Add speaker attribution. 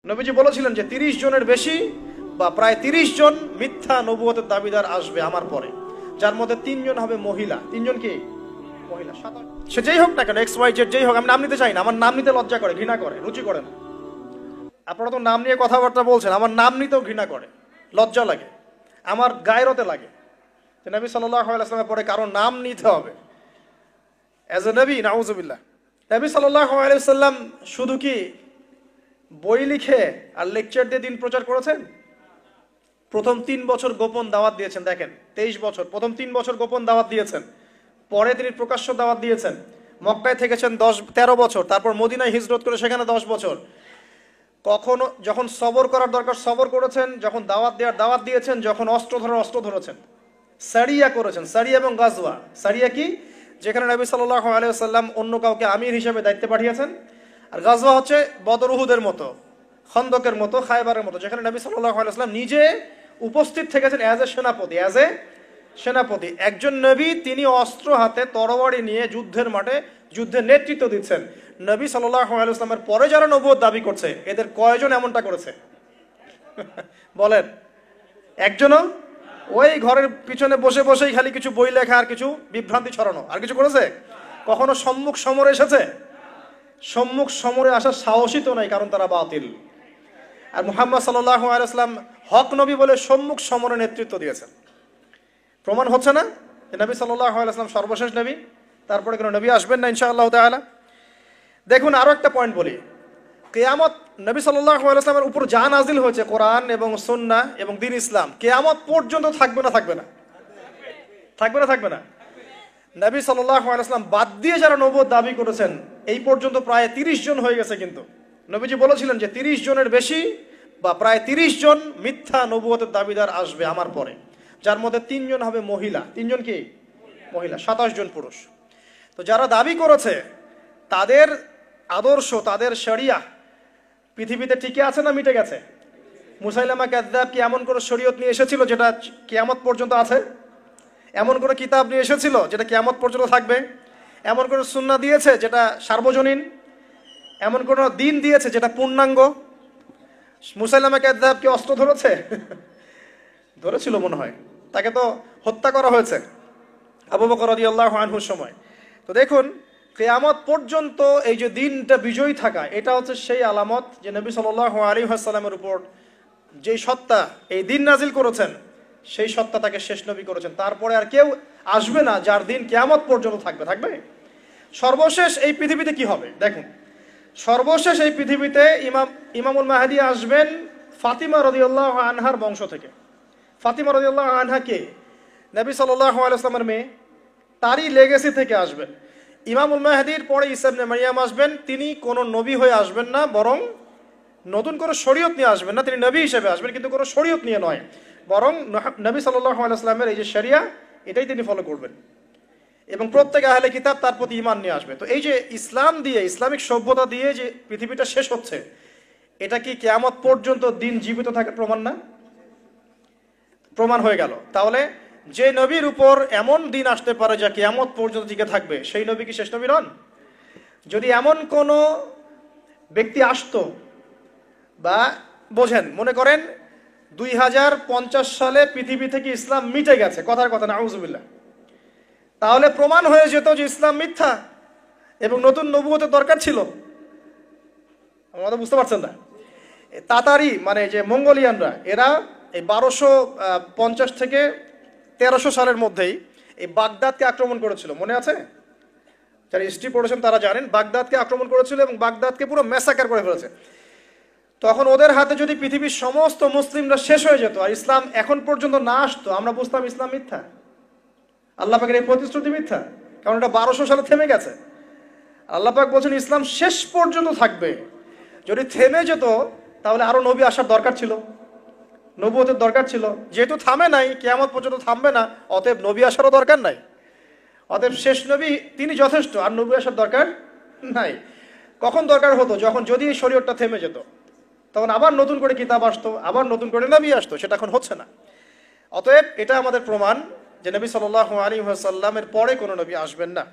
Speaker 1: নবীজি বলেছিলেন যে 30 জনের বেশি বা প্রায় 30 জন মিথ্যা নবুয়তের দাবিদার আসবে আমার পরে, যার মধ্যে 3 জন হবে মহিলা। 3 জন কি মহিলা? সে যেই হোক না কেন, এক্স ওয়াই জেড যেই হোক, আমি নাম নিতে চাই না, আমার নাম নিতে লজ্জা করে, ঘৃণা করে, রুচি করে না। আপনারা তো নাম নিয়ে কথাবার্তা বলছেন, আমার নাম নিতেও ঘৃণা করে, লজ্জা লাগে, আমার গায়রতে লাগে যে নবী সাল্লাল্লাহু আলাইহি ওয়াসাল্লামের পরে কারো নাম নিতে হবে অ্যাজ এ নবী। নাউজুবিল্লাহ। নবী সাল্লাল্লাহু আলাইহি ওয়াসাল্লাম শুধু কি বই লিখে আর লেকচার দিয়ে দিন প্রচার করেছেন? প্রথম 3 বছর গোপন দাওয়াত দিয়েছেন। দেখেন, 23 বছর, প্রথম 3 বছর গোপন দাওয়াত দিয়েছেন, পরে তিনি প্রকাশ্য দাওয়াত দিয়েছেন। মক্কায় থেকেছেন 13 বছর, তারপর মদিনায় হিজরত করে সেখানে 10 বছর। কখনো যখন সবর করার দরকার সবর করেছেন, যখন দাওয়াত দেওয়ার দাওয়াত দিয়েছেন, যখন অস্ত্র ধরার অস্ত্র ধরেছেন। সারিয়া করেছেন, সারিয়া এবং গাজওয়া। সারিয়া কি? যেখানে নবী সাল্লাল্লাহু আলাইহি ওয়াসাল্লাম অন্য কাউকে আমির হিসেবে দায়িত্বে পাঠিয়েছেন। আর গাজওয়া হচ্ছে বদর উহুদের মতো, খন্দকের মতো, খায়বারের মতো, যেখানে নবী সাল্লাল্লাহু আলাইহি ওয়াসাল্লাম নিজে উপস্থিত থেকেছেন অ্যাজ এ সেনাপতি। একজন নবী, তিনি অস্ত্র হাতে তরবারি নিয়ে যুদ্ধের মাঠে যুদ্ধের নেতৃত্ব দিচ্ছেন। নবী সাল্লাল্লাহু আলাইহি ওয়াসাল্লামের পরে যারা নবুয়ত দাবি করছে, এদের কয়জন এমনটা করেছে? বলেন, একজনও? ওই ঘরের পিছনে বসে বসেই খালি কিছু বই লেখা আর কিছু বিভ্রান্তি ছড়ানো, আর কিছু করেছে? কখনো সম্মুখ সমরে এসেছে? সম্মুখ সমরে আসার সাহসই তো নাই, কারণ তারা বাতিল। আর মুহাম্মদ সাল্লাল্লাহু আলাইহি ওয়াসাল্লাম হক নবী বলে সম্মুখ সমরে নেতৃত্ব দিয়েছেন। প্রমাণ হচ্ছে না যে নবী সাল্লাল্লাহু আলাইহি ওয়াসাল্লাম সর্বশেষ নবী? তারপরে কোনো নবী আসবেন না ইনশাআল্লাহ তাআলা। দেখুন, আরো একটা পয়েন্ট বলি। কিয়ামত, নবী সাল্লাল্লাহু আলাইহি ওয়াসাল্লামের উপর যা নাজিল হয়েছে, কোরআন এবং সুন্নাহ এবং দ্বীন ইসলাম, কিয়ামত পর্যন্ত থাকবে না? থাকবে না? নবী সাল্লাল্লাহু আলাইহি ওয়াসাল্লাম বাদ দিয়ে যারা নবুয়ত দাবি করেছেন, এই পর্যন্ত প্রায় 30 জন হয়ে গেছে। কিন্তু নবীজি বলেছিলেন যে 30 জনের বেশি বা প্রায় 30 জন মিথ্যা নবুয়তের দাবিদার আসবে আমার পরে, যার মধ্যে 3 জন হবে মহিলা। 3 জন কি মহিলা? 27 জন পুরুষ। তো যারা দাবি করেছে, তাদের আদর্শ, তাদের শরিয়া পৃথিবীতে টিকে আছে না মিটে গেছে? মুসাইলামা কাযযাব কি এমন করে শরীয়ত নিয়ে এসেছিল যেটা কিয়ামত পর্যন্ত আছে? এমন করে কিতাব নিয়ে এসেছিল যেটা কিয়ামত পর্যন্ত থাকবে? এমন করে সুন্নাহ দিয়েছে যেটা সার্বজনীন? এমন কোন দিন দিয়েছে যেটা পূর্ণাঙ্গ? মুসাইলামা কাযযাব কি অস্ত্র ধরেছে? ধরেছিল মনে হয়, তাকে তো হত্যা করা হয়েছে আবু বকর রাদিয়াল্লাহু আনহুর সময়। তো দেখুন, কিয়ামত পর্যন্ত এই যে দিনটা বিজয়ী থাকা, এটা হচ্ছে সেই আলামত যে নবী সাল্লাল্লাহু আলাইহি ওয়াসাল্লামের উপর যেই সত্তা এই দিন নাজিল করেছেন, সেই সত্তা তাকে শেষ নবী করেছেন। তারপরে আর কেউ আসবে না যার দিন কিয়ামত পর্যন্ত থাকবে। সর্বশেষ এই পৃথিবীতে কি হবে দেখুন। সর্বশেষ এই পৃথিবীতে ইমামুল মাহদী আসবেন ফাতিমা রাদিয়াল্লাহু আনহার বংশ থেকে। ফাতিমা রাদিয়াল্লাহু আনহা কে? নবী সাল্লাল্লাহু আলাইহি ওয়াসাল্লামের মেয়ে, তারই লেগেসি থেকে আসবেন। ইমামুল মাহদীর পরে ঈসা ইবনে মারইয়াম আসবেন। তিনি কোনো নবী হয়ে আসবেন না, বরং নতুন করে শরীয়ত নিয়ে আসবেন না। তিনি নবী হিসেবে আসবেন, কিন্তু কোনো শরীয়ত নিয়ে নয়, বরং নবী সাল্লাল্লাহু আলাইহি ওয়াসাল্লামের এই যে শরিয়া, এটাই তিনি ফলো করবেন। এবং প্রত্যেক আহলে কিতাব তার প্রতি ঈমান নিয়ে আসবে। তো এই যে ইসলাম দিয়ে, ইসলামিক সভ্যতা দিয়ে যে পৃথিবীটা শেষ হচ্ছে, এটা কি কিয়ামত পর্যন্ত দিন জীবিত থাকার প্রমাণ না? প্রমাণ হয়ে গেল। তাহলে যে নবীর উপর এমন দিন আসতে পারে যা কিয়ামত পর্যন্ত টিকে থাকবে, সেই নবী কি শেষ নবী নন? যদি এমন কোনো ব্যক্তি আসতো, বা বোঝেন, মনে করেন 2050 সালে পৃথিবী থেকে ইসলাম মিটে গেছে, কথার কথা, নাউজুবিল্লাহ, তাহলে প্রমাণ হয়ে যেত যে ইসলাম মিথ্যা এবং নতুন নবুয়তের দরকার ছিল। আমাদের বুঝতে পারছেন না? তাতারি মানে যে মঙ্গোলিয়ানরা, এরা এই 1250 থেকে 1300 সালের মধ্যেই এই বাগদাদকে আক্রমণ করেছিল, মনে আছে? যারা হিস্ট্রি পড়েছেন তারা জানেন, বাগদাদকে আক্রমণ করেছিল এবং বাগদাদকে পুরো ম্যাসাকার করে ফেলেছে। তখন ওদের হাতে যদি পৃথিবীর সমস্ত মুসলিমরা শেষ হয়ে যেত আর ইসলাম এখন পর্যন্ত না আসতো, আমরা বুঝতাম ইসলাম মিথ্যা। আল্লাহ পাকের এই প্রতিশ্রুতি মিথ্যা, কারণ এটা 1200 সালে থেমে গেছে। আল্লাহ পাক বলছেন ইসলাম শেষ পর্যন্ত থাকবে। যদি থেমে যেত তাহলে আরো নবী আসার দরকার ছিল, নবুয়তের দরকার ছিল। যেহেতু থামে নাই, কিয়ামত পর্যন্ত থামবে না, অতএব নবী আসারও দরকার নাই। অতএব শেষ নবী তিনি যথেষ্ট, আর নবী আসার দরকার নাই। কখন দরকার হতো? যখন যদি এই শরীয়তটা থেমে যেত, তখন আবার নতুন করে কিতাব আসতো, আবার নতুন করে নবী আসতো। সেটা এখন হচ্ছে না। অতএব এটা আমাদের প্রমাণ যে নবী সাল্লাল্লাহু আলাইহি ওয়াসাল্লামের পরে কোনো নবী আসবেন না।